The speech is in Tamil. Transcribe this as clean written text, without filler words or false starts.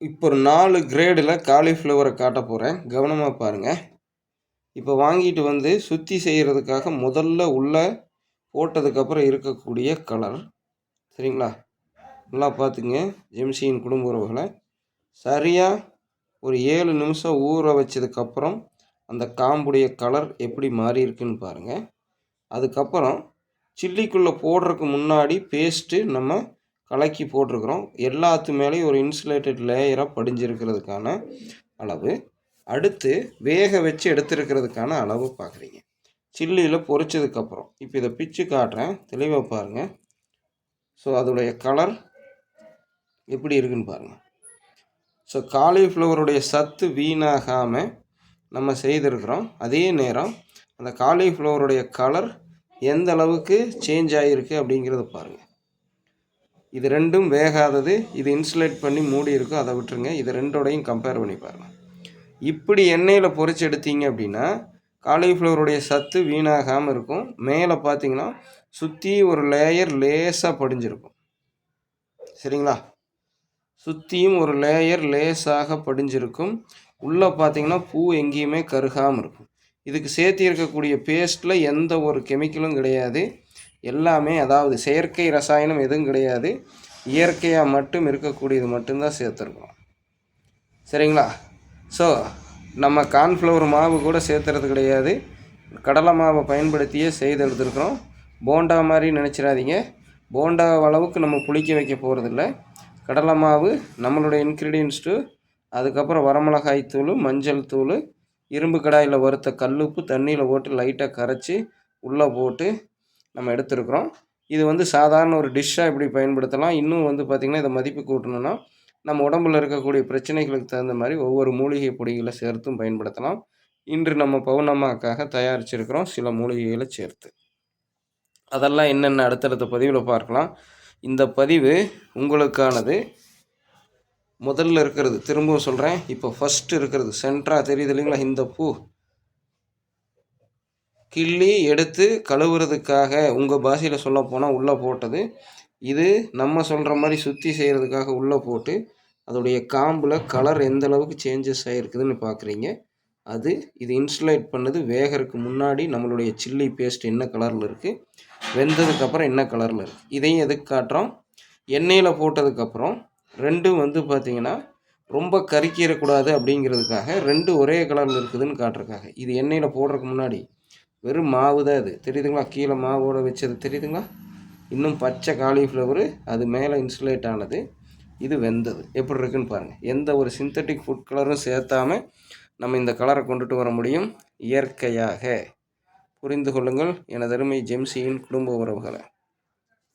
இப்போ ஒரு 4 கிரேடில் காலிஃப்ளவரை காட்ட போகிறேன், கவனமாக பாருங்கள். இப்போ வாங்கிட்டு வந்து சுத்தி செய்கிறதுக்காக முதல்ல உள்ளே போட்டதுக்கப்புறம் இருக்கக்கூடிய கலர், சரிங்களா? நல்லா பார்த்துங்க ஜெம்சியின் குடும்ப உறவுகளை. சரியாக ஒரு 7 நிமிஷம் ஊற வச்சதுக்கப்புறம் அந்த காம்புடைய கலர் எப்படி மாறி இருக்குன்னு பாருங்கள். அதுக்கப்புறம் சில்லிக்குள்ளே போடுறதுக்கு முன்னாடி பேஸ்ட்டு நம்ம கலக்கி போட்டிருக்கிறோம். எல்லாத்து மேலேயும் ஒரு இன்சுலேட்டட் லேயராக படிஞ்சிருக்கிறதுக்கான அளவு. அடுத்து வேக வச்சு எடுத்துருக்கிறதுக்கான அளவு பார்க்குறீங்க. சில்லியில் பொரிச்சதுக்கப்புறம் இப்போ இதை பிச்சு காட்டுறேன், தெளிவாக பாருங்கள். ஸோ அதோடைய கலர் எப்படி இருக்குன்னு பாருங்கள். ஸோ காலிஃப்ளவருடைய சத்து வீணாகாமல் நம்ம செய்திருக்கிறோம். அதே நேரம் அந்த காலிஃப்ளவருடைய கலர் எந்த அளவுக்கு சேஞ்ச் ஆகிருக்கு அப்படிங்கிறத பாருங்கள். இது ரெண்டும் வேகாதது, இது இன்சுலேட் பண்ணி மூடி இருக்கும், அதை விட்டுருங்க. இது ரெண்டோடையும் கம்பேர் பண்ணி பாருங்கள். இப்படி எண்ணெயில் பொரிச்சு எடுத்தீங்க அப்படின்னா காலிஃப்ளவருடைய சத்து வீணாகாமல் இருக்கும். மேலே பார்த்தீங்கன்னா சுற்றி ஒரு லேயர் லேசாக படிஞ்சிருக்கும், சரிங்களா? சுற்றியும் ஒரு லேயர் லேசாக படிஞ்சிருக்கும். உள்ளே பார்த்தீங்கன்னா பூ எங்கேயுமே கருகாமல் இருக்கும். இதுக்கு சேர்த்து இருக்கக்கூடிய பேஸ்ட்டில் எந்த ஒரு கெமிக்கலும் கிடையாது. எல்லாமே, அதாவது செயற்கை ரசாயனம் எதுவும் கிடையாது, இயற்கையாக மட்டும் இருக்கக்கூடியது மட்டும்தான் சேர்த்துருக்கோம், சரிங்களா? ஸோ நம்ம கார்ன்ஃப்ளவர் மாவு கூட சேர்த்துறது கிடையாது, கடலை மாவை பயன்படுத்தியே செய்து எடுத்துருக்குறோம். போண்டா மாதிரி நினச்சிடாதீங்க. போண்டா அளவுக்கு நம்ம புளிக்க வைக்க போகிறதில்ல. கடலை மாவு, நம்மளுடைய இன்க்ரீடியன்ஸ்ட்டு, அதுக்கப்புறம் வரமிளகாய் தூள், மஞ்சள் தூள், இரும்பு கடாயில் வறுத்த கல்லுப்பு தண்ணியில் போட்டு லைட்டாக கரைச்சி உள்ளே போட்டு நம்ம எடுத்துருக்குறோம். இது வந்து சாதாரண ஒரு டிஷ்ஷாக இப்படி பயன்படுத்தலாம். இன்னும் வந்து பார்த்திங்கன்னா இதை மதிப்பு கூட்டணுன்னா நம்ம உடம்பில் இருக்கக்கூடிய பிரச்சனைகளுக்கு தகுந்த மாதிரி ஒவ்வொரு மூலிகை பொடிகளை சேர்த்தும் பயன்படுத்தலாம். இன்று நம்ம பௌர்ணமாக்காக தயாரிச்சிருக்கிறோம் சில மூலிகைகளை சேர்த்து. அதெல்லாம் என்னென்ன அடுத்தடுத்த பதிவில் பார்க்கலாம். இந்த பதிவு உங்களுக்கானது. முதல்ல இருக்கிறது திரும்பவும் சொல்கிறேன், இப்போ ஃபஸ்ட்டு இருக்கிறது சென்ட்ராக தெரியுது இல்லைங்களா, இந்த பூ கிள்ளி எடுத்து கழுவுறதுக்காக உங்கள் பாஷையில் சொல்ல போனால் உள்ளே போட்டது. இது நம்ம சொல்கிற மாதிரி சுற்றி செய்கிறதுக்காக உள்ளே போட்டு அதோடைய காம்பில் கலர் எந்த அளவுக்கு சேஞ்சஸ் ஆகிருக்குதுன்னு பார்க்குறீங்க. இது இன்சுலேட் பண்ணது வேகிறதுக்கு முன்னாடி நம்மளுடைய சில்லி பேஸ்ட் என்ன கலரில் இருக்குது, வெந்ததுக்கப்புறம் என்ன கலரில் இருக்குது. இதையும் எதுக்கு காட்டுறோம், எண்ணெயில் போட்டதுக்கப்புறம் ரெண்டும் வந்து பார்த்திங்கன்னா ரொம்ப கருக்கிடக்கூடாது அப்படிங்கிறதுக்காக ரெண்டு ஒரே கலரில் இருக்குதுன்னு காட்டுறதுக்காக. இது எண்ணெயில் போடுறதுக்கு முன்னாடி வெறும் மாவு தான். இது தெரியுதுங்களா, கீழே மாவோடு வச்சது தெரியுதுங்களா. இன்னும் பச்சை காலிஃப்ளவரு, அது மேலே இன்சுலேட் ஆனது, இது வெந்தது. எப்படி இருக்குன்னு பாருங்கள். எந்த ஒரு சிந்தட்டிக் ஃபுட் கலரும் சேர்த்தாமல் நம்ம இந்த கலரை கொண்டுட்டு வர முடியும் இயற்கையாக. புரிந்து கொள்ளுங்கள் எனது அருமை ஜெம்சியின் குடும்ப உறவுகளை.